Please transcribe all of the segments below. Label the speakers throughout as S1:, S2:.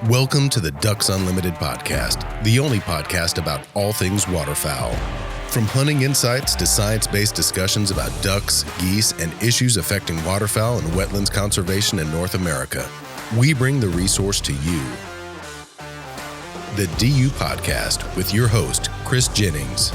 S1: Welcome to the Ducks Unlimited podcast, the only podcast about all things waterfowl. From hunting insights to science-based discussions about ducks, geese, and issues affecting waterfowl and wetlands conservation in North America, we bring the resource to you. The DU Podcast with your host, Chris Jennings.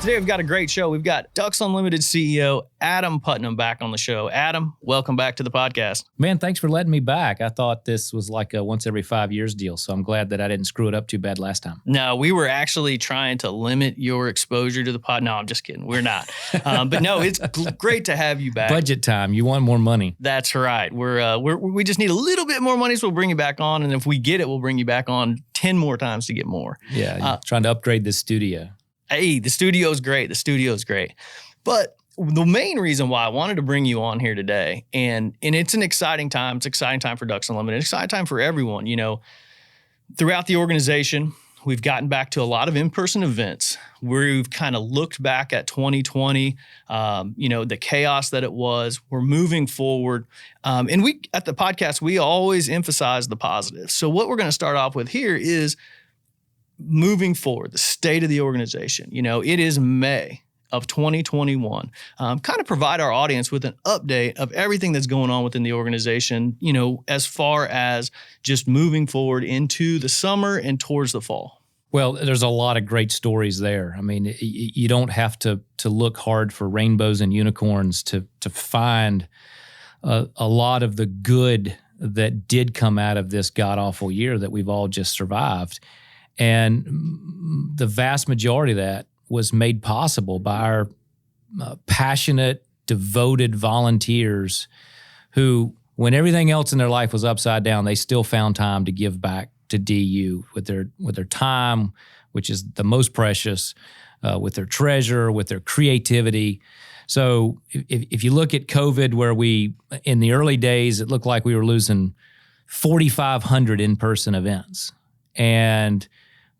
S2: Today we've got a great show. We've got Ducks Unlimited CEO Adam Putnam back on the show. Adam, welcome back to the podcast.
S3: Man, thanks for letting me back. I thought this was like a once every 5 years deal, so I'm glad that I didn't screw it up too bad last time.
S2: No, we were actually trying to limit your exposure to the pod. No, I'm just kidding. We're not. But no, it's great to have you back.
S3: Budget time. You want more money.
S2: That's right. We just need a little bit more money, so we'll bring you back on. And if we get it, we'll bring you back on 10 more times to get more.
S3: Yeah, trying to upgrade this studio.
S2: Hey, the studio's great. The studio's great. But the main reason why I wanted to bring you on here today, and it's an exciting time. It's an exciting time for Ducks Unlimited. It's an exciting time for everyone. You know, throughout the organization, we've gotten back to a lot of in-person events. We've kind of looked back at 2020, the chaos that it was. We're moving forward. And we, at the podcast, we always emphasize the positive. So what we're going to start off with here is moving forward, the state of the organization. You know, it is May of 2021. Kind of provide our audience with an update of everything that's going on within the organization, you know, as far as just moving forward into the summer and towards the fall.
S3: Well, there's a lot of great stories there. I mean, you don't have to look hard for rainbows and unicorns to find a lot of the good that did come out of this god-awful year that we've all just survived. And the vast majority of that was made possible by our passionate, devoted volunteers who, when everything else in their life was upside down, they still found time to give back to DU with their time, which is the most precious, with their treasure, with their creativity. So if you look at COVID, where in the early days, it looked like we were losing 4,500 in-person events. And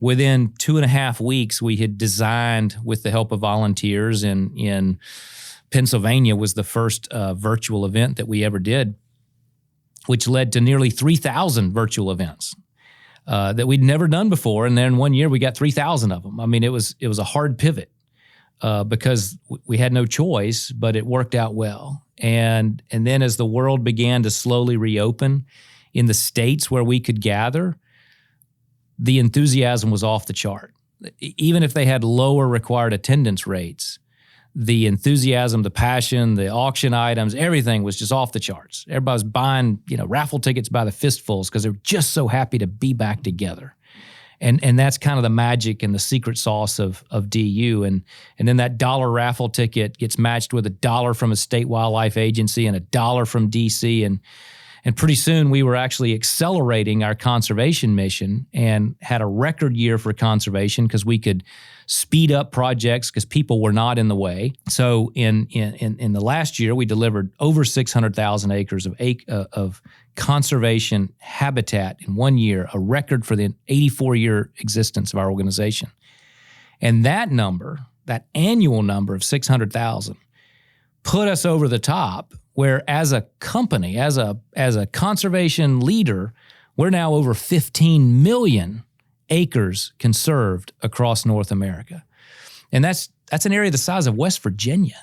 S3: within 2.5 weeks, we had designed, with the help of volunteers in Pennsylvania, was the first virtual event that we ever did, which led to nearly 3,000 virtual events that we'd never done before. And then 1 year, we got 3,000 of them. I mean, it was a hard pivot because we had no choice, but it worked out well. And then as the world began to slowly reopen in the states where we could gather, the enthusiasm was off the chart. Even if they had lower required attendance rates, the enthusiasm, the passion, the auction items, everything was just off the charts. Everybody was buying, raffle tickets by the fistfuls because they were just so happy to be back together. And that's kind of the magic and the secret sauce of DU. And then that $1 raffle ticket gets matched with $1 from a state wildlife agency and $1 from DC. And pretty soon we were actually accelerating our conservation mission and had a record year for conservation because we could speed up projects because people were not in the way. So in the last year, we delivered over 600,000 acres of conservation habitat in 1 year, a record for the 84-year existence of our organization. And that number, that annual number of 600,000, put us over the top, where as a company, as a conservation leader, we're now over 15 million acres conserved across North America. And that's an area the size of West Virginia.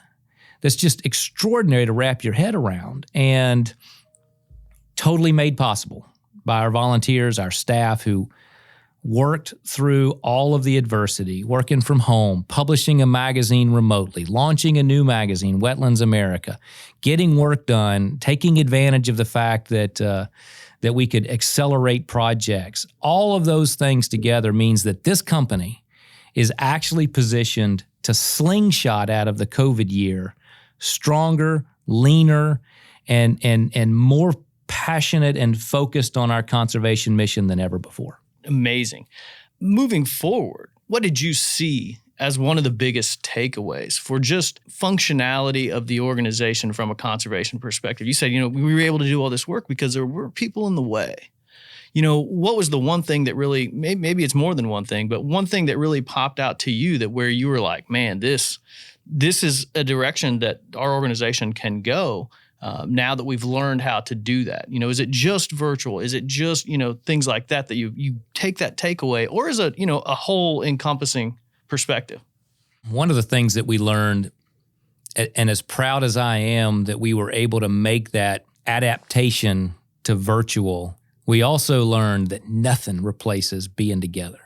S3: That's just extraordinary to wrap your head around, and totally made possible by our volunteers, our staff who worked through all of the adversity, working from home, publishing a magazine remotely, launching a new magazine, Wetlands America, getting work done, taking advantage of the fact that we could accelerate projects. All of those things together means that this company is actually positioned to slingshot out of the COVID year stronger, leaner, and more passionate and focused on our conservation mission than ever before.
S2: Amazing. Moving forward, what did you see as one of the biggest takeaways for just functionality of the organization from a conservation perspective? You said, we were able to do all this work because there were people in the way. What was the one thing that really, maybe it's more than one thing, but one thing that really popped out to you that where you were like, man, this is a direction that our organization can go now that we've learned how to do that? Is it just virtual? Is it just, things like that you take that takeaway, or is it, a whole encompassing perspective?
S3: One of the things that we learned, and as proud as I am that we were able to make that adaptation to virtual, we also learned that nothing replaces being together.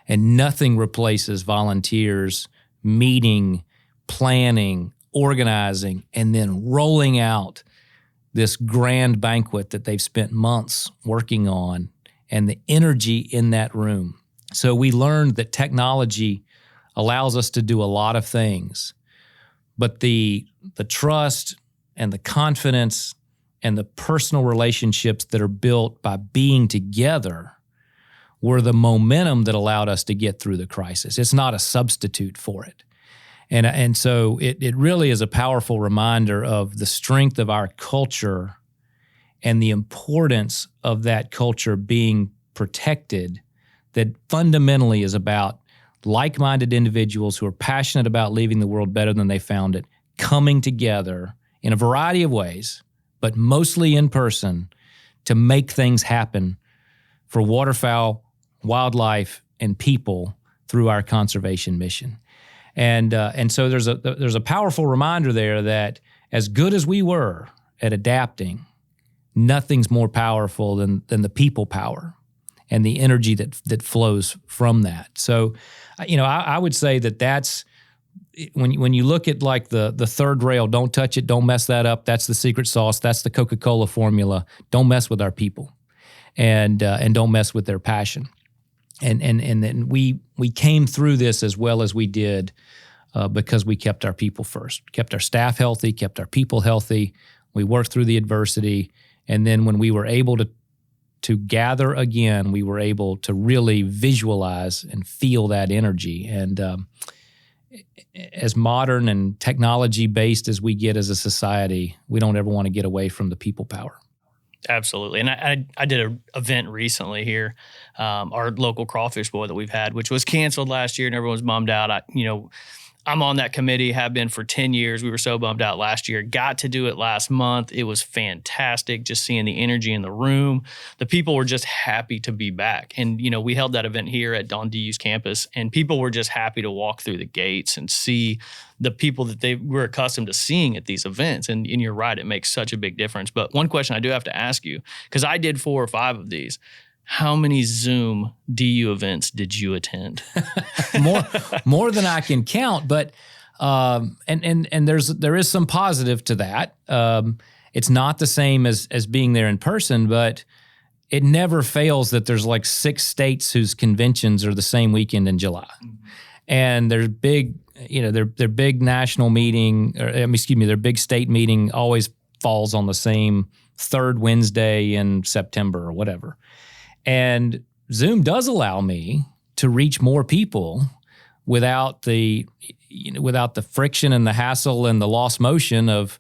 S3: And nothing replaces volunteers meeting, planning, organizing, and then rolling out this grand banquet that they've spent months working on, and the energy in that room. So we learned that technology allows us to do a lot of things, but the trust and the confidence and the personal relationships that are built by being together were the momentum that allowed us to get through the crisis. It's not a substitute for it. And so it really is a powerful reminder of the strength of our culture and the importance of that culture being protected, that fundamentally is about like-minded individuals who are passionate about leaving the world better than they found it, coming together in a variety of ways, but mostly in person, to make things happen for waterfowl, wildlife, and people through our conservation mission. And so there's a powerful reminder there that as good as we were at adapting, nothing's more powerful than the people power and the energy that flows from that. So, I would say that's when you look at like the third rail, don't touch it, don't mess that up. That's the secret sauce. That's the Coca-Cola formula. Don't mess with our people, and don't mess with their passion. And then we came through this as well as we did because we kept our people first, kept our staff healthy, kept our people healthy. We worked through the adversity, and then when we were able to gather again, we were able to really visualize and feel that energy. And as modern and technology-based as we get as a society, we don't ever want to get away from the people power.
S2: Absolutely. And I did an event recently here, our local crawfish boil that we've had, which was canceled last year and everyone's bummed out. I'm on that committee, have been for 10 years. We were so bummed out last year. Got to do it last month. It was fantastic just seeing the energy in the room. The people were just happy to be back. And, we held that event here on DU's campus, and people were just happy to walk through the gates and see the people that they were accustomed to seeing at these events. And you're right, it makes such a big difference. But one question I do have to ask you, because I did 4 or 5 of these, how many Zoom DU events did you attend?
S3: more than I can count, but and there is some positive to that. It's not the same as being there in person, but it never fails that there's like 6 states whose conventions are the same weekend in July, and there's big, their big national meeting, their big state meeting always falls on the same 3rd Wednesday in September or whatever. And Zoom does allow me to reach more people without the friction and the hassle and the lost motion of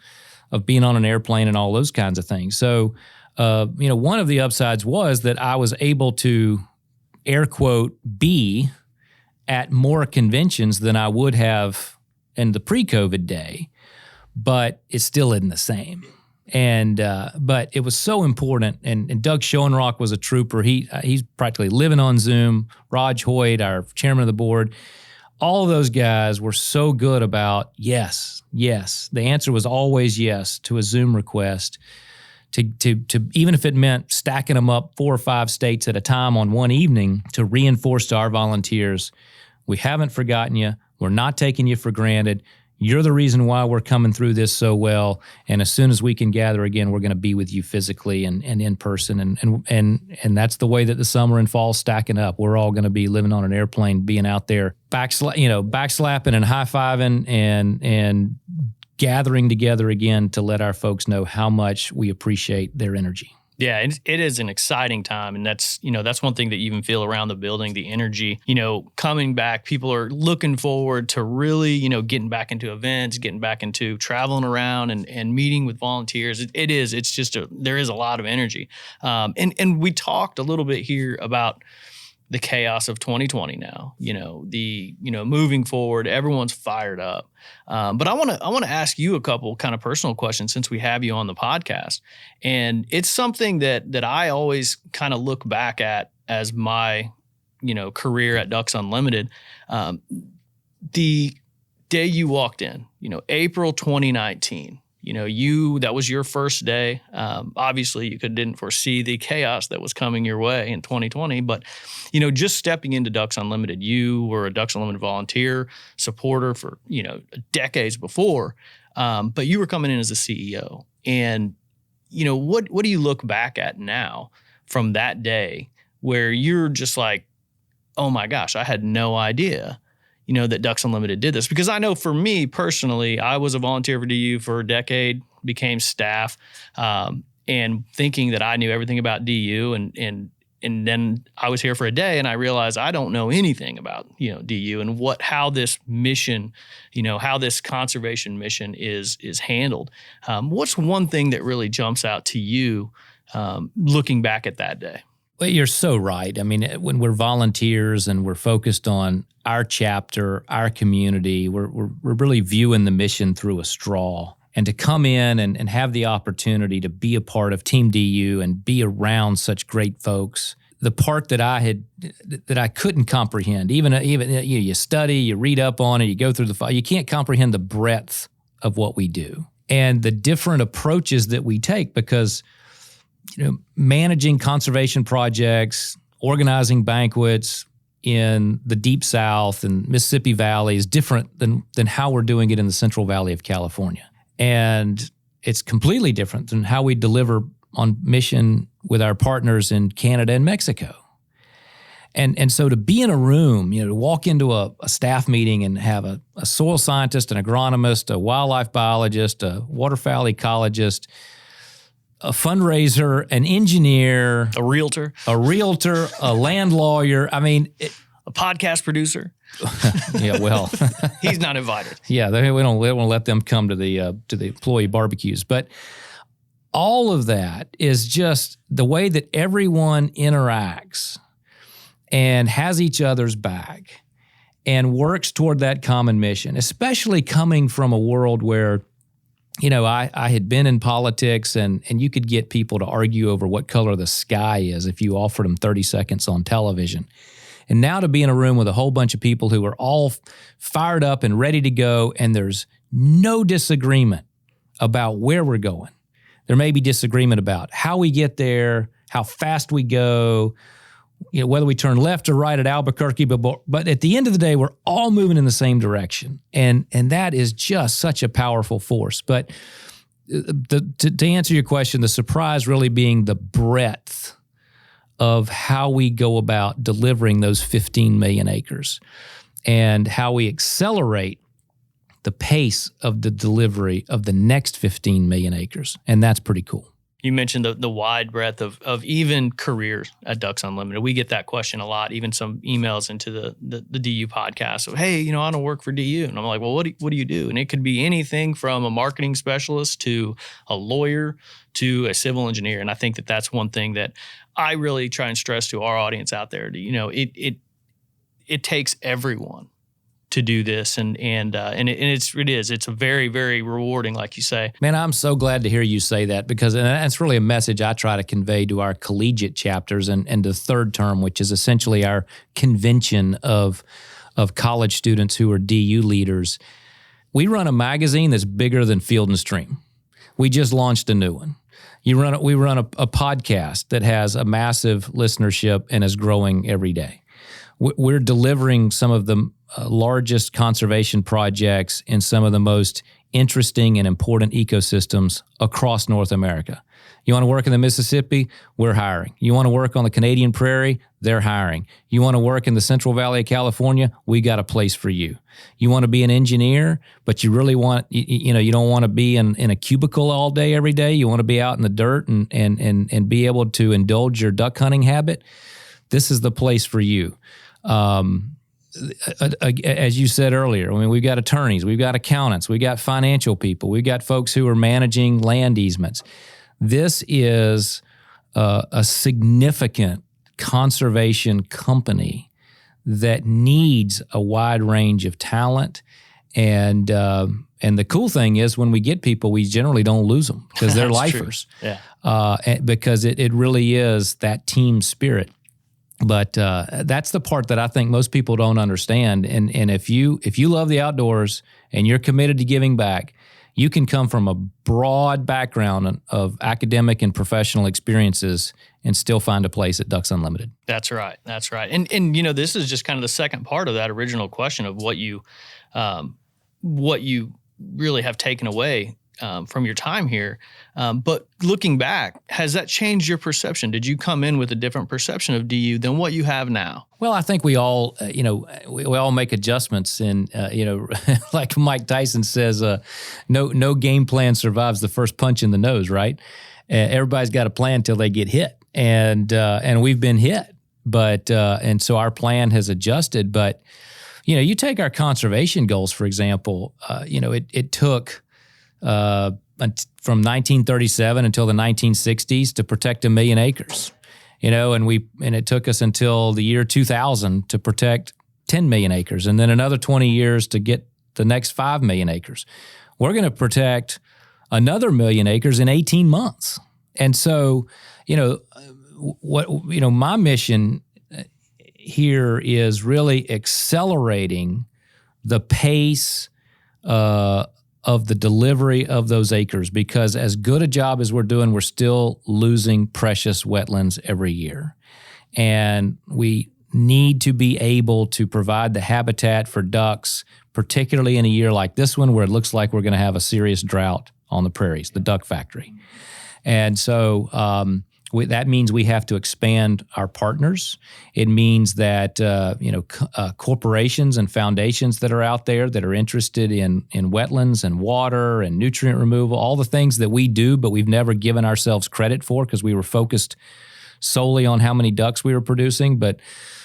S3: being on an airplane and all those kinds of things. So, one of the upsides was that I was able to, air quote, be at more conventions than I would have in the pre-COVID day, but it still isn't the same. And but it was so important, and Doug Schoenrock was a trooper. He's practically living on Zoom. Raj Hoyt, our chairman of the board, all of those guys were so good about yes. The answer was always yes to a Zoom request. To even if it meant stacking them up 4 or 5 states at a time on one evening, to reinforce to our volunteers, we haven't forgotten you. We're not taking you for granted. You're the reason why we're coming through this so well. And as soon as we can gather again, we're going to be with you physically and in person. And that's the way that the summer and fall stacking up. We're all going to be living on an airplane, being out there, backslapping and high-fiving and gathering together again to let our folks know how much we appreciate their energy.
S2: Yeah, it is an exciting time, and that's one thing that you even feel around the building, the energy, coming back. People are looking forward to really, getting back into events, getting back into traveling around and meeting with volunteers. There is a lot of energy. And we talked a little bit here about the chaos of 2020 now, moving forward, everyone's fired up. But I want to ask you a couple kind of personal questions since we have you on the podcast. And it's something that I always kind of look back at as my, career at Ducks Unlimited. The day you walked in, April 2019, that was your first day. Obviously, you didn't foresee the chaos that was coming your way in 2020. But, just stepping into Ducks Unlimited, you were a Ducks Unlimited volunteer supporter for, decades before. But you were coming in as a CEO. And, what do you look back at now from that day where you're just like, oh my gosh, I had no idea that Ducks Unlimited did this? Because I know for me personally, I was a volunteer for DU for a decade, became staff, and thinking that I knew everything about DU, and then I was here for a day and I realized I don't know anything about, DU and how this mission, how this conservation mission is handled. What's one thing that really jumps out to you looking back at that day?
S3: Well, you're so right. I mean, when we're volunteers and we're focused on our chapter, our community, we're really viewing the mission through a straw. And to come in and have the opportunity to be a part of Team DU and be around such great folks, the part that I couldn't comprehend, even you study, you read up on it, you go through the file, you can't comprehend the breadth of what we do and the different approaches that we take because managing conservation projects, organizing banquets in the Deep South and Mississippi Valley is different than how we're doing it in the Central Valley of California. And it's completely different than how we deliver on mission with our partners in Canada and Mexico. And so to be in a room, to walk into a staff meeting and have a soil scientist, an agronomist, a wildlife biologist, a waterfowl ecologist, a fundraiser, an engineer,
S2: a realtor,
S3: a land lawyer. I mean,
S2: a podcast producer.
S3: Yeah, well,
S2: he's not invited.
S3: Yeah, we don't let them come to the employee barbecues. But all of that is just the way that everyone interacts and has each other's back and works toward that common mission, especially coming from a world where I had been in politics and you could get people to argue over what color the sky is if you offered them 30 seconds on television. And now to be in a room with a whole bunch of people who are all fired up and ready to go, and there's no disagreement about where we're going. There may be disagreement about how we get there, how fast we go, whether we turn left or right at Albuquerque, but at the end of the day, we're all moving in the same direction. And that is just such a powerful force. But to answer your question, the surprise really being the breadth of how we go about delivering those 15 million acres and how we accelerate the pace of the delivery of the next 15 million acres. And that's pretty cool.
S2: You mentioned the wide breadth of even careers at Ducks Unlimited. We get that question a lot, even some emails into the DU podcast of, hey, I don't work for DU. And I'm like, well, what do you do? And it could be anything from a marketing specialist to a lawyer to a civil engineer. And I think that's one thing that I really try and stress to our audience out there. It takes everyone to do this, and it's a very, very rewarding, like you say.
S3: Man, I'm so glad to hear you say that because that's really a message I try to convey to our collegiate chapters and the third term, which is essentially our convention of college students who are DU leaders. We run a magazine that's bigger than Field and Stream. We just launched a new one. We run a podcast that has a massive listenership and is growing every day. We're delivering some of the largest conservation projects in some of the most interesting and important ecosystems across North America. You want to work in the Mississippi? We're hiring. You want to work on the Canadian prairie? They're hiring. You want to work in the Central Valley of California? We got a place for you. You want to be an engineer, but you really want, you don't want to be in a cubicle all day, every day. You want to be out in the dirt and be able to indulge your duck hunting habit? This is the place for you. As you said earlier, I mean, we've got attorneys, we've got accountants, we've got financial people, we've got folks who are managing land easements. This is a significant conservation company that needs a wide range of talent. And the cool thing is when we get people, we generally don't lose them because they're lifers.
S2: True. Yeah.
S3: Because it really is that team spirit. But that's the part that I think most people don't understand. And if you love the outdoors and you're committed to giving back, you can come from a broad background of academic and professional experiences and still find a place at Ducks Unlimited.
S2: That's right. That's right. And this is just kind of the second part of that original question of what you really have taken away from your time here. But looking back, has that changed your perception? Did you come in with a different perception of DU than what you have now?
S3: Well, I think we all, we all make adjustments, and like Mike Tyson says, no game plan survives the first punch in the nose, right? Everybody's got a plan until they get hit, and we've been hit, but and so our plan has adjusted. But you take our conservation goals, for example. It took from 1937 until the 1960s to protect 1 million acres. And it took us until the year 2000 to protect 10 million acres, and then another 20 years to get the next 5 million acres. We're going to protect another 1 million acres in 18 months. And so, my mission here is really accelerating the pace of the delivery of those acres, because as good a job as we're doing, we're still losing precious wetlands every year. And we need to be able to provide the habitat for ducks, particularly in a year like this one where it looks like we're going to have a serious drought on the prairies, the duck factory. And so that means we have to expand our partners. It means that corporations and foundations that are out there that are interested in wetlands and water and nutrient removal, all the things that we do, but we've never given ourselves credit for because we were focused solely on how many ducks we were producing. But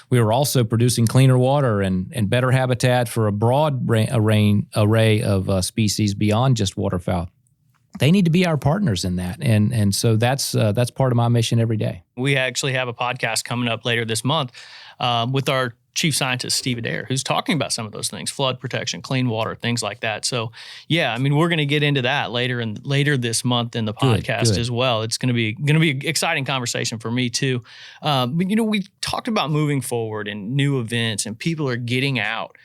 S3: we were also producing cleaner water and better habitat for a broad array of species beyond just waterfowl. They need to be our partners in that. And so that's part of my mission every day.
S2: We actually have a podcast coming up later this month with our chief scientist, Steve Adair, who's talking about some of those things, flood protection, clean water, things like that. So yeah, we're going to get into that later this month in the podcast good. As well. It's going to be an exciting conversation for me too. But we talked about moving forward and new events, and people are getting out.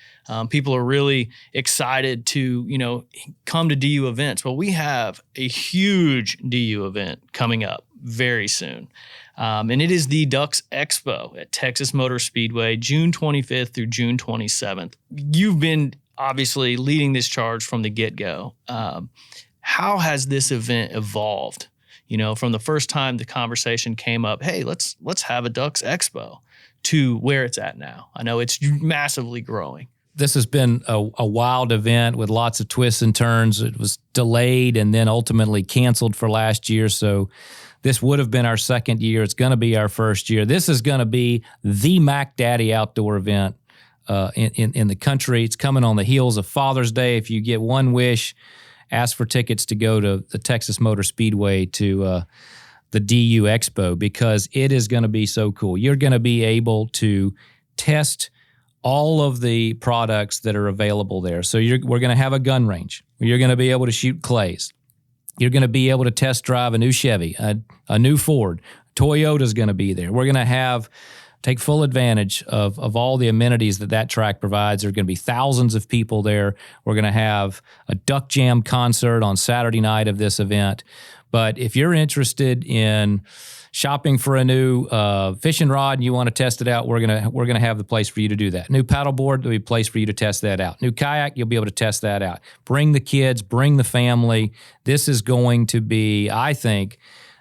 S2: People are really excited to, come to DU events. Well, we have a huge DU event coming up very soon. And it is the Ducks Expo at Texas Motor Speedway, June 25th through June 27th. You've been obviously leading this charge from the get-go. How has this event evolved? From the first time the conversation came up, hey, let's have a Ducks Expo, to where it's at now. I know it's massively growing.
S3: This has been a wild event with lots of twists and turns. It was delayed and then ultimately canceled for last year. So this would have been our second year. It's going to be our first year. This is going to be the Mac Daddy outdoor event in the country. It's coming on the heels of Father's Day. If you get one wish, ask for tickets to go to the Texas Motor Speedway to the DU Expo, because it is going to be so cool. You're going to be able to test all of the products that are available there. So we're going to have a gun range. You're going to be able to shoot clays. You're going to be able to test drive a new Chevy, a new Ford. Toyota's going to be there. We're going to take full advantage of all the amenities that track provides. There are going to be thousands of people there. We're going to have a Duck Jam concert on Saturday night of this event. But if you're interested in shopping for a new fishing rod and you want to test it out, we're gonna have the place for you to do that. New paddleboard, there'll be a place for you to test that out. New kayak, you'll be able to test that out. Bring the kids, bring the family. This is going to be, I think,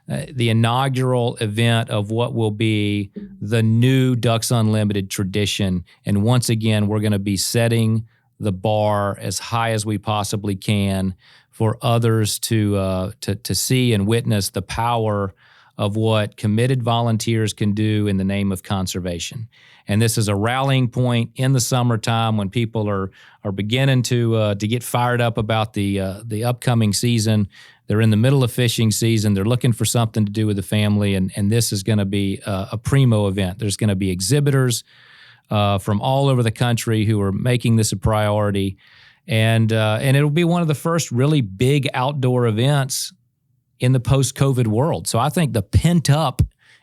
S3: the inaugural event of what will be the new Ducks Unlimited tradition. And once again, we're going to be setting the bar as high as we possibly can for others to see and witness the power of what committed volunteers can do in the name of conservation. And this is a rallying point in the summertime when people are beginning to get fired up about the upcoming season. They're in the middle of fishing season. They're looking for something to do with the family, and this is going to be a primo event. There's going to be exhibitors from all over the country who are making this a priority, and it'll be one of the first really big outdoor events in the post-COVID world. So I think the pent-up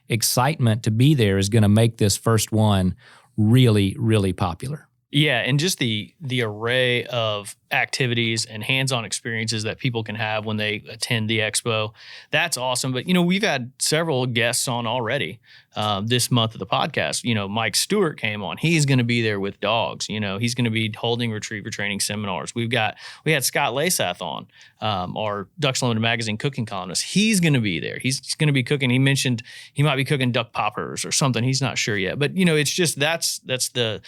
S3: excitement to be there is going to make this first one really, really popular.
S2: Yeah, and just the array of activities and hands-on experiences that people can have when they attend the expo, that's awesome. But, we've had several guests on already this month of the podcast. Mike Stewart came on. He's going to be there with dogs. He's going to be holding retriever training seminars. We had Scott Lasath on, our Ducks Unlimited magazine cooking columnist. He's going to be there. He's going to be cooking. He mentioned he might be cooking duck poppers or something. He's not sure yet. But, it's just that's the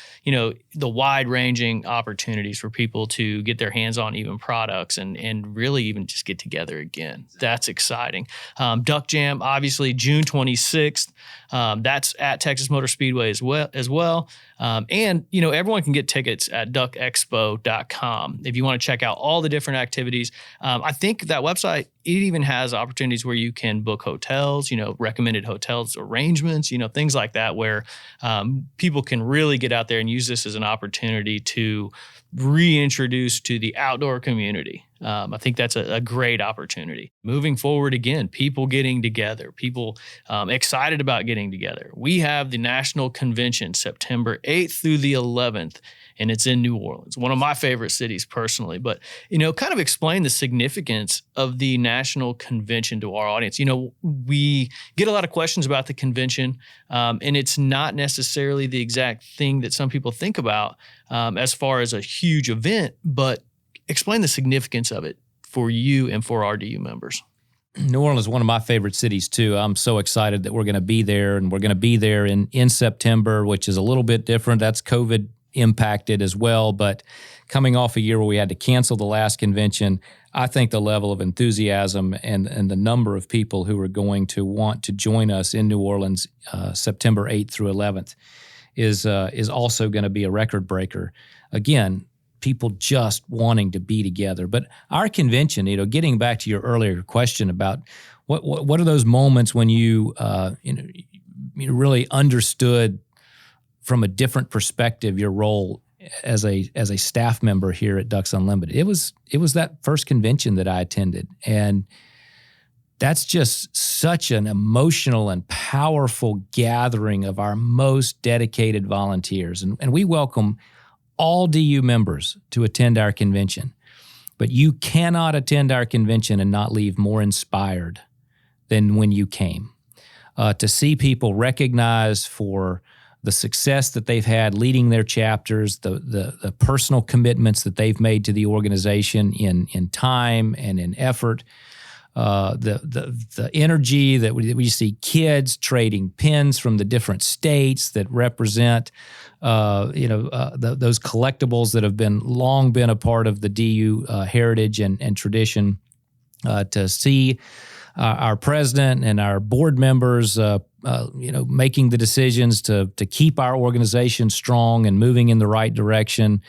S2: wide-ranging opportunities for people to get their hands on even products and really even just get together again. That's exciting. Duck Jam, obviously June 26th. That's at Texas Motor Speedway as well. And everyone can get tickets at duckexpo.com if you want to check out all the different activities. I think that website, it even has opportunities where you can book hotels, recommended hotels arrangements, things like that, where people can really get out there and use this as an opportunity to reintroduce to the outdoor community. I think that's a great opportunity. Moving forward, again, people getting together, people excited about getting together. We have the National Convention September 8th through the 11th, and it's in New Orleans, one of my favorite cities personally. But, kind of explain the significance of the National Convention to our audience. We get a lot of questions about the convention, and it's not necessarily the exact thing that some people think about as far as a huge event, but explain the significance of it for you and for RDU members.
S3: New Orleans is one of my favorite cities too. I'm so excited that we're going to be there, and we're going to be there in September, which is a little bit different. That's COVID impacted as well, but coming off a year where we had to cancel the last convention, I think the level of enthusiasm and the number of people who are going to want to join us in New Orleans September 8th through 11th is also going to be a record breaker. Again, people just wanting to be together. But our convention, getting back to your earlier question about what are those moments when you really understood from a different perspective your role as a staff member here at Ducks Unlimited. It was that first convention that I attended, and that's just such an emotional and powerful gathering of our most dedicated volunteers, and we welcome all DU members to attend our convention. But you cannot attend our convention and not leave more inspired than when you came. To see people recognized for the success that they've had leading their chapters, the personal commitments that they've made to the organization in time and in effort, the energy that we see kids trading pins from the different states that represent those collectibles that have long been a part of the DU heritage and tradition, to see our president and our board members making the decisions to keep our organization strong and moving in the right direction.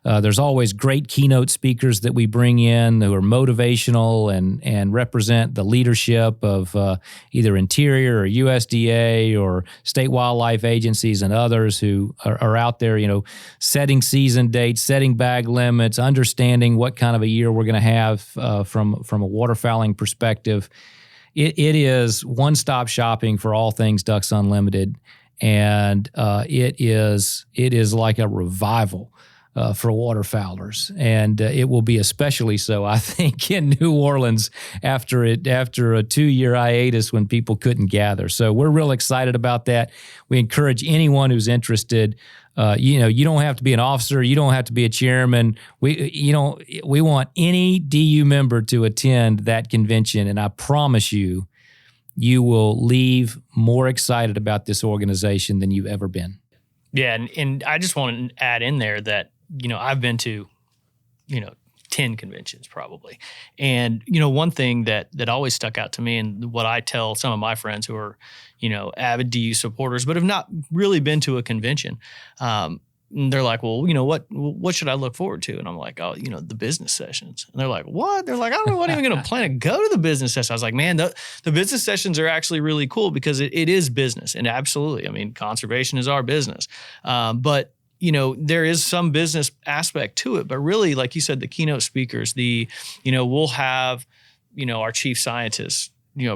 S3: There's always great keynote speakers that we bring in who are motivational and represent the leadership of either Interior or USDA or state wildlife agencies and others who are out there, setting season dates, setting bag limits, understanding what kind of a year we're going to have from a waterfowling perspective. It is one-stop shopping for all things Ducks Unlimited, and it is like a revival for waterfowlers, and it will be especially so, I think, in New Orleans after a 2-year hiatus when people couldn't gather. So we're real excited about that. We encourage anyone who's interested. You don't have to be an officer. You don't have to be a chairman. We want any DU member to attend that convention, and I promise you, you will leave more excited about this organization than you've ever been.
S2: Yeah, and I just want to add in there that, I've been to, 10 conventions probably. And, one thing that always stuck out to me, and what I tell some of my friends who are, avid DU supporters, but have not really been to a convention, and they're like, well, what should I look forward to? And I'm like, oh, the business sessions. And they're like, what? They're like, I don't know what I'm even going to plan to go to the business session. I was like, man, the business sessions are actually really cool because it is business. And absolutely, I mean, conservation is our business. But there is some business aspect to it, but really, like you said, the keynote speakers, we'll have, our chief scientists,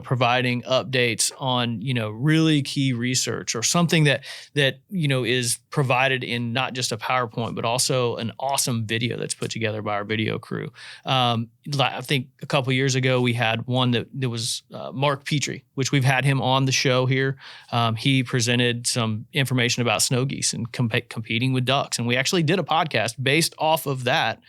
S2: providing updates on, really key research or something that is provided in not just a PowerPoint, but also an awesome video that's put together by our video crew. I think a couple of years ago, we had one that was Mark Petrie, which we've had him on the show here. He presented some information about snow geese and competing with ducks. And we actually did a podcast based off of that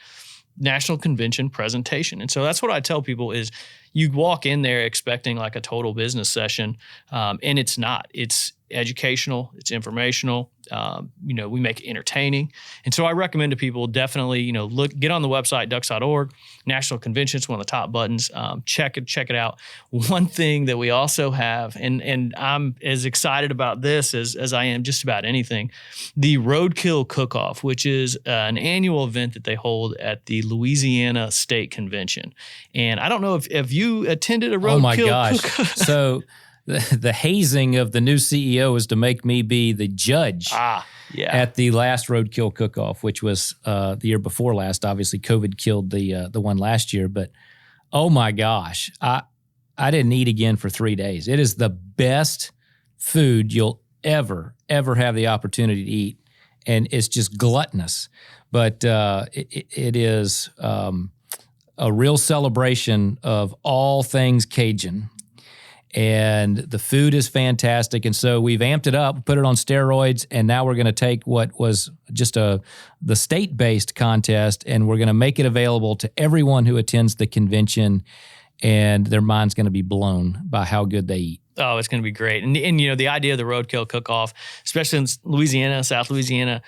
S2: national convention presentation. And so that's what I tell people is you walk in there expecting like a total business session, and it's not. It's educational, it's informational, we make it entertaining. And so I recommend to people definitely, get on the website, ducks.org, National Convention, it's one of the top buttons. Check it out. One thing that we also have, and I'm as excited about this as I am just about anything, the Roadkill Cook-Off, which is an annual event that they hold at the Louisiana State Convention. And I don't know if you attended a Roadkill
S3: Oh my gosh.
S2: Cook-Off.
S3: So the hazing of the new CEO is to make me be the judge at the last Roadkill Cook-Off, which was the year before last. Obviously, COVID killed the one last year. But, oh, my gosh, I didn't eat again for 3 days. It is the best food you'll ever have the opportunity to eat, and it's just gluttonous. But it is a real celebration of all things Cajun. And the food is fantastic. And so we've amped it up, put it on steroids, and now we're going to take what was just the state-based contest, and we're going to make it available to everyone who attends the convention, and their mind's going to be blown by how good they eat.
S2: Oh, it's going to be great. And the idea of the Roadkill Cook-Off, especially in Louisiana, South Louisiana,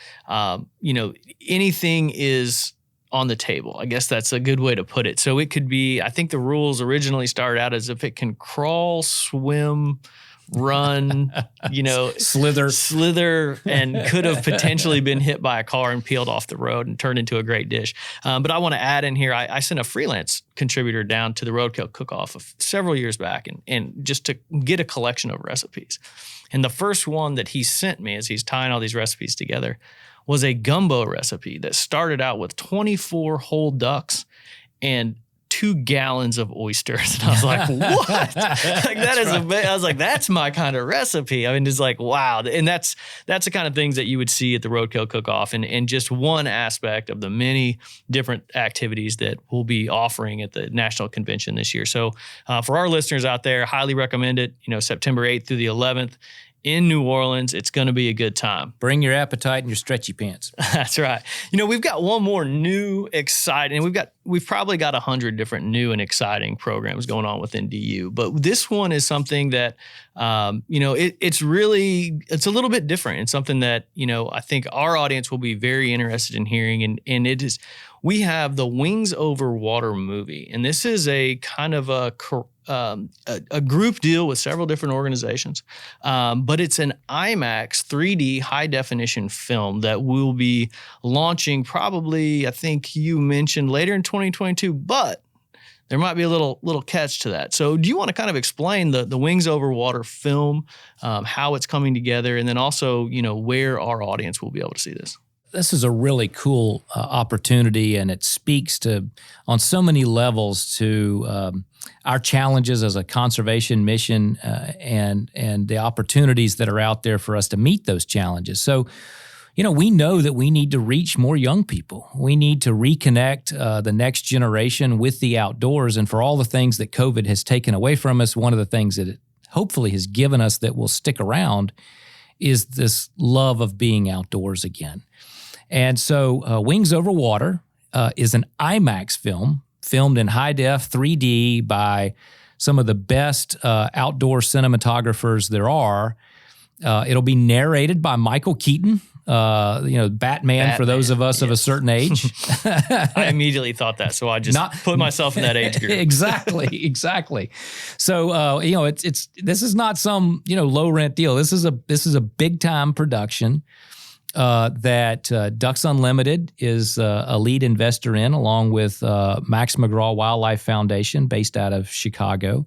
S2: anything is on the table. I guess that's a good way to put it. So it could be, I think the rules originally started out as if it can crawl, swim, run, slither, and could have potentially been hit by a car and peeled off the road and turned into a great dish. But I want to add in here, I sent a freelance contributor down to the Roadkill Cook-Off several years back and just to get a collection of recipes. And the first one that he sent me as he's tying all these recipes together was a gumbo recipe that started out with 24 whole ducks and 2 gallons of oysters. And I was like, what? That is amazing. I was like, that's my kind of recipe. I mean, it's like, wow. And that's the kind of things that you would see at the Roadkill Cook-Off, and just one aspect of the many different activities that we'll be offering at the National Convention this year. So for our listeners out there, highly recommend it. September 8th through the 11th. In New Orleans, it's going to be a good time.
S3: Bring your appetite and your stretchy pants.
S2: That's right. We've got one more new, exciting, we've probably got 100 different new and exciting programs going on within DU. But this one is something that, it's a little bit different. It's something that, I think our audience will be very interested in hearing. And it is, we have the Wings Over Water movie. And this is a kind of a group deal with several different organizations, but it's an IMAX 3D high definition film that will be launching probably, I think you mentioned later in 2022, but there might be a little catch to that. So do you want to kind of explain the Wings Over Water film, how it's coming together, and then also, where our audience will be able to see this?
S3: This is a really cool opportunity, and it speaks to, on so many levels, to our challenges as a conservation mission and the opportunities that are out there for us to meet those challenges. So, we know that we need to reach more young people. We need to reconnect the next generation with the outdoors, and for all the things that COVID has taken away from us, one of the things that it hopefully has given us that will stick around is this love of being outdoors again. And so Wings Over Water is an IMAX film filmed in high def 3D by some of the best outdoor cinematographers there are. It'll be narrated by Michael Keaton, Batman for those of us of a certain age.
S2: I immediately thought that, so I just put myself in that age group.
S3: Exactly. So this is not some low rent deal. This is a big time production that Ducks Unlimited is a lead investor in, along with Max McGraw Wildlife Foundation, based out of Chicago.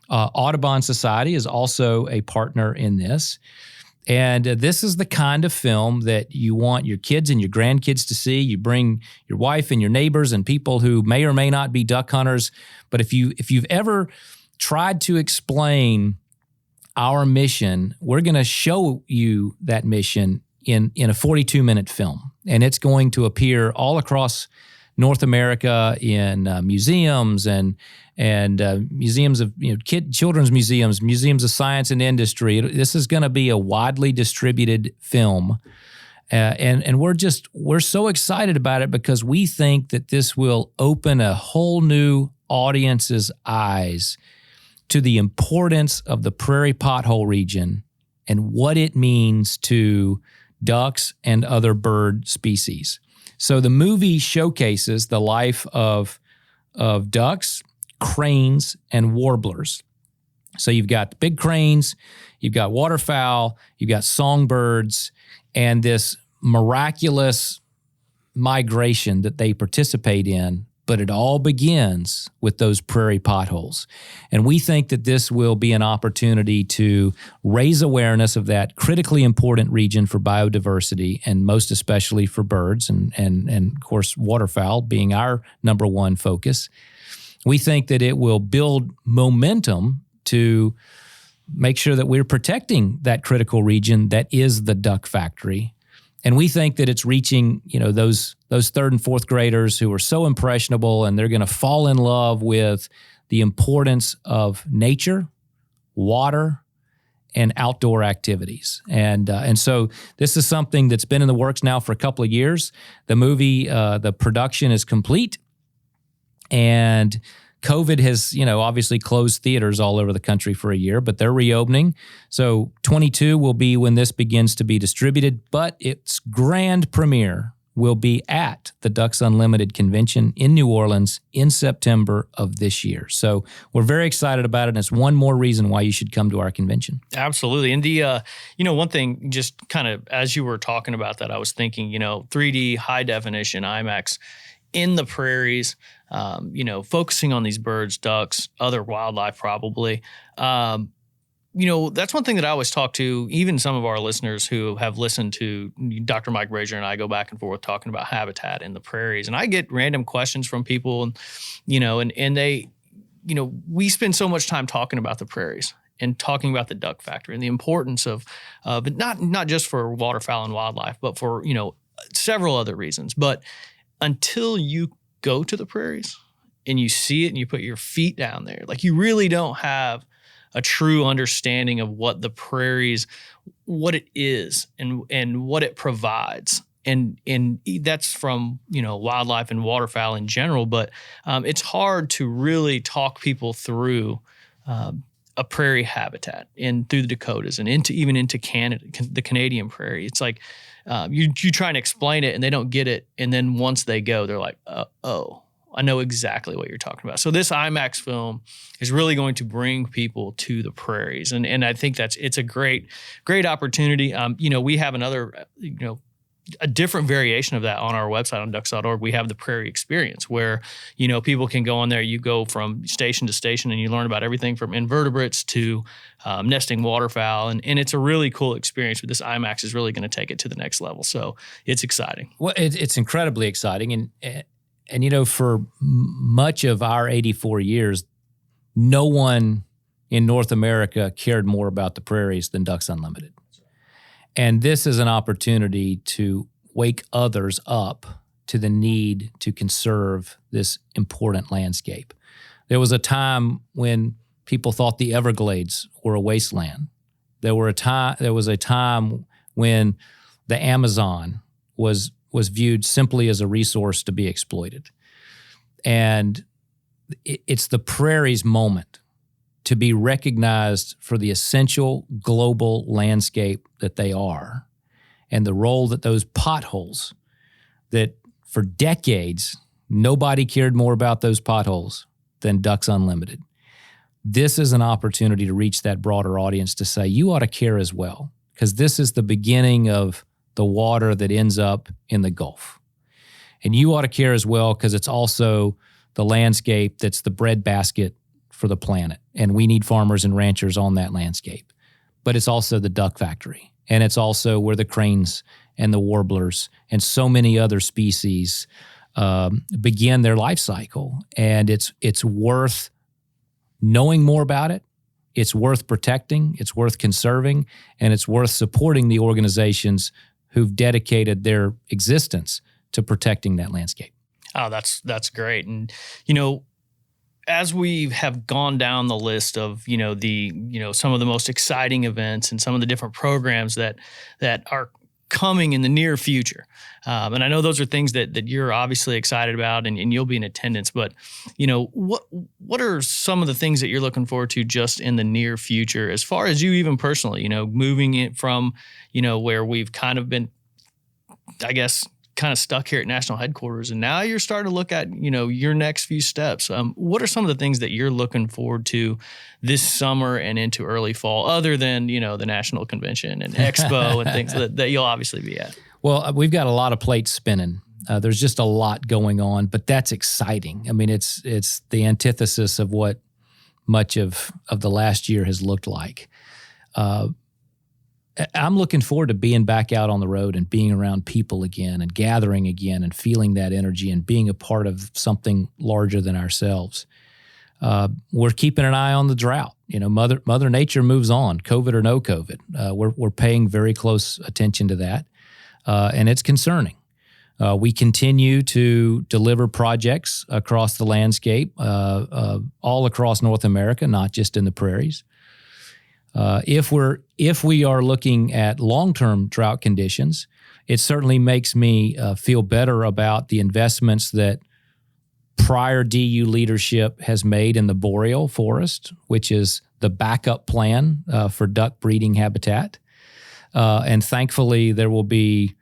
S3: Audubon Society is also a partner in this. And this is the kind of film that you want your kids and your grandkids to see. You bring your wife and your neighbors and people who may or may not be duck hunters. But if you've ever tried to explain our mission, we're going to show you that mission in a 42-minute film. And it's going to appear all across North America in museums and museums of children's museums of science and industry. This is going to be a widely distributed film, and we're so excited about it because we think that this will open a whole new audience's eyes to the importance of the prairie pothole region and what it means to ducks and other bird species. So the movie showcases the life of ducks, cranes, and warblers. So you've got the big cranes, you've got waterfowl, you've got songbirds, and this miraculous migration that they participate in. But it all begins with those prairie potholes. And we think that this will be an opportunity to raise awareness of that critically important region for biodiversity, and most especially for birds and of course, waterfowl being our number one focus. We think that it will build momentum to make sure that we're protecting that critical region that is the duck factory. And we think that it's reaching, those third and fourth graders who are so impressionable, and they're going to fall in love with the importance of nature, water, and outdoor activities. And so this is something that's been in the works now for a couple of years. The movie, the production is complete, and COVID has, obviously closed theaters all over the country for a year, but they're reopening. So 22 will be when this begins to be distributed, but its grand premiere will be at the Ducks Unlimited convention in New Orleans in September of this year. So we're very excited about it, and it's one more reason why you should come to our convention.
S2: Absolutely. And the, one thing, just kind of as you were talking about that, I was thinking, 3D high definition IMAX in the prairies, focusing on these birds, ducks, other wildlife probably. That's one thing that I always talk to, even some of our listeners who have listened to Dr. Mike Brazier and I go back and forth talking about habitat in the prairies. And I get random questions from people and they, we spend so much time talking about the prairies and talking about the duck factory and the importance of not just for waterfowl and wildlife, but for, several other reasons. But until you go to the prairies and you see it and you put your feet down there, like you really don't have a true understanding of what the prairies, what it is and what it provides. And that's from, wildlife and waterfowl in general, but it's hard to really talk people through a prairie habitat and through the Dakotas and into Canada, the Canadian prairie. It's like you try and explain it and they don't get it. And then once they go, they're like, oh, I know exactly what you're talking about. So this IMAX film is really going to bring people to the prairies. And I think it's a great opportunity. We have another, a different variation of that on our website on ducks.org. We have the Prairie Experience where, people can go on there. You go from station to station and you learn about everything from invertebrates to nesting waterfowl. And it's a really cool experience, but this IMAX is really going to take it to the next level. So it's exciting.
S3: Well, it's incredibly exciting. And for much of our 84 years, no one in North America cared more about the prairies than Ducks Unlimited. And this is an opportunity to wake others up to the need to conserve this important landscape. There was a time when people thought the Everglades were a wasteland. There was a time when the Amazon was viewed simply as a resource to be exploited. And it's the prairie's moment to be recognized for the essential global landscape that they are, and the role that those potholes, that for decades, nobody cared more about those potholes than Ducks Unlimited. This is an opportunity to reach that broader audience to say, you ought to care as well, because this is the beginning of the water that ends up in the Gulf. And you ought to care as well, because it's also the landscape that's the breadbasket for the planet. And we need farmers and ranchers on that landscape. But it's also the duck factory. And it's also where the cranes and the warblers and so many other species begin their life cycle. And it's worth knowing more about it. It's worth protecting. It's worth conserving. And it's worth supporting the organizations who've dedicated their existence to protecting that landscape.
S2: Oh, that's great. And, as we have gone down the list of, some of the most exciting events and some of the different programs that are coming in the near future. And I know those are things that you're obviously excited about and you'll be in attendance, but, what are some of the things that you're looking forward to just in the near future, as far as you even personally, moving it from, where we've kind of been, I guess, kind of stuck here at national headquarters, and now you're starting to look at, your next few steps. What are some of the things that you're looking forward to this summer and into early fall, other than, the national convention and Expo and things that you'll obviously be at?
S3: Well, we've got a lot of plates spinning. There's just a lot going on, but that's exciting. I mean, it's the antithesis of what much of the last year has looked like. I'm looking forward to being back out on the road and being around people again and gathering again and feeling that energy and being a part of something larger than ourselves. We're keeping an eye on the drought. Mother Nature moves on, COVID or no COVID. We're paying very close attention to that, and it's concerning. We continue to deliver projects across the landscape, all across North America, not just in the prairies. If we are looking at long-term drought conditions, it certainly makes me feel better about the investments that prior DU leadership has made in the boreal forest, which is the backup plan for duck breeding habitat. And thankfully, there will be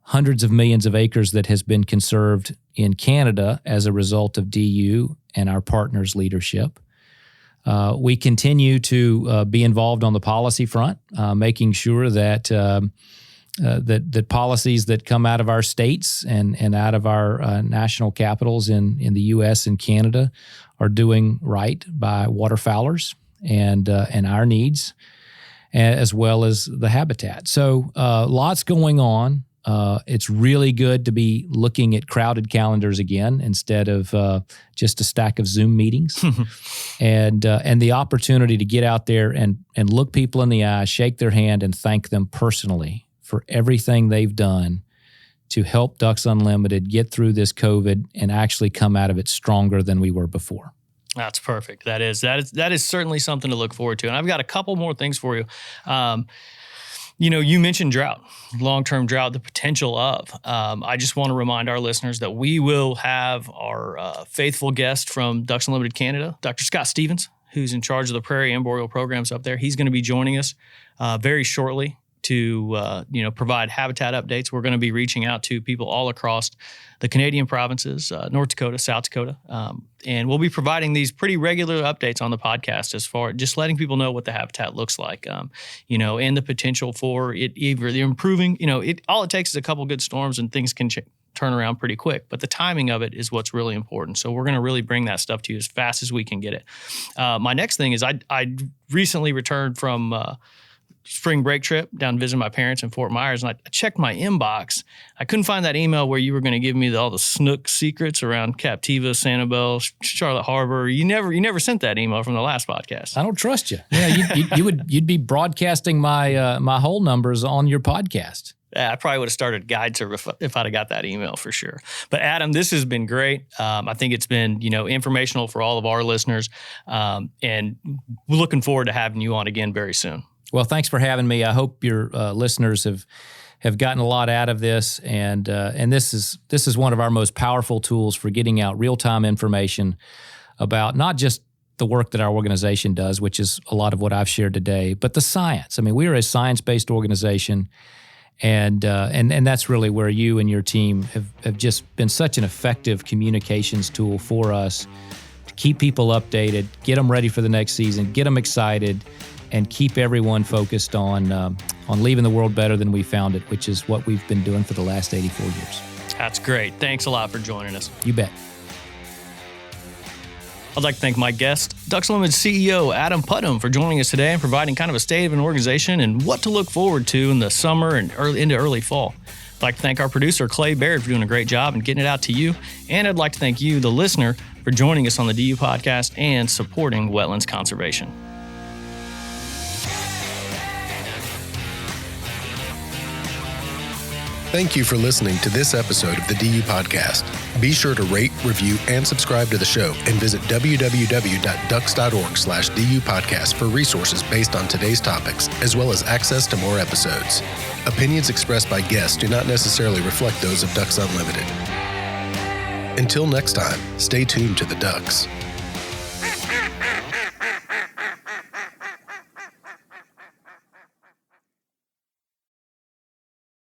S3: hundreds of millions of acres that has been conserved in Canada as a result of DU and our partners' leadership. We continue to be involved on the policy front, making sure that that policies that come out of our states and out of our national capitals in the U.S. and Canada are doing right by waterfowlers and our needs, as well as the habitat. So lots going on. It's really good to be looking at crowded calendars again instead of just a stack of Zoom meetings, and the opportunity to get out there and look people in the eye, shake their hand, and thank them personally for everything they've done to help Ducks Unlimited get through this COVID and actually come out of it stronger than we were before.
S2: That's perfect. That is certainly something to look forward to. And I've got a couple more things for you. You mentioned drought, long-term drought, the potential of. I just want to remind our listeners that we will have our faithful guest from Ducks Unlimited Canada, Dr. Scott Stevens, who's in charge of the prairie and boreal programs up there. He's going to be joining us very shortly to provide habitat updates. We're going to be reaching out to people all across the Canadian provinces, North Dakota, South Dakota, and we'll be providing these pretty regular updates on the podcast as far just letting people know what the habitat looks like, and the potential for it either improving. All it takes is a couple good storms and things can turn around pretty quick, but the timing of it is what's really important. So we're going to really bring that stuff to you as fast as we can get it. My next thing is I recently returned from spring break trip down visiting my parents in Fort Myers, and I checked my inbox. I couldn't find that email where you were going to give me all the snook secrets around Captiva, Sanibel, Charlotte Harbor. You never sent that email from the last podcast.
S3: I don't trust you. Yeah, you'd be broadcasting my whole numbers on your podcast.
S2: Yeah, I probably would have started guide service if I'd have got that email for sure. But Adam, this has been great. I think it's been informational for all of our listeners, and we're looking forward to having you on again very soon.
S3: Well, thanks for having me. I hope your listeners have gotten a lot out of this, and this is one of our most powerful tools for getting out real-time information about not just the work that our organization does, which is a lot of what I've shared today, but the science. I mean, we are a science-based organization, and that's really where you and your team have just been such an effective communications tool for us to keep people updated, get them ready for the next season, get them excited, and keep everyone focused on leaving the world better than we found it, which is what we've been doing for the last 84 years.
S2: That's great. Thanks a lot for joining us.
S3: You bet.
S2: I'd like to thank my guest, Ducks Unlimited CEO Adam Putnam, for joining us today and providing kind of a state of an organization and what to look forward to in the summer and into early fall. I'd like to thank our producer, Clay Baird, for doing a great job and getting it out to you. And I'd like to thank you, the listener, for joining us on the DU podcast and supporting wetlands conservation.
S1: Thank you for listening to this episode of the DU Podcast. Be sure to rate, review, and subscribe to the show, and visit www.ducks.org/DU Podcast for resources based on today's topics, as well as access to more episodes. Opinions expressed by guests do not necessarily reflect those of Ducks Unlimited. Until next time, stay tuned to the Ducks.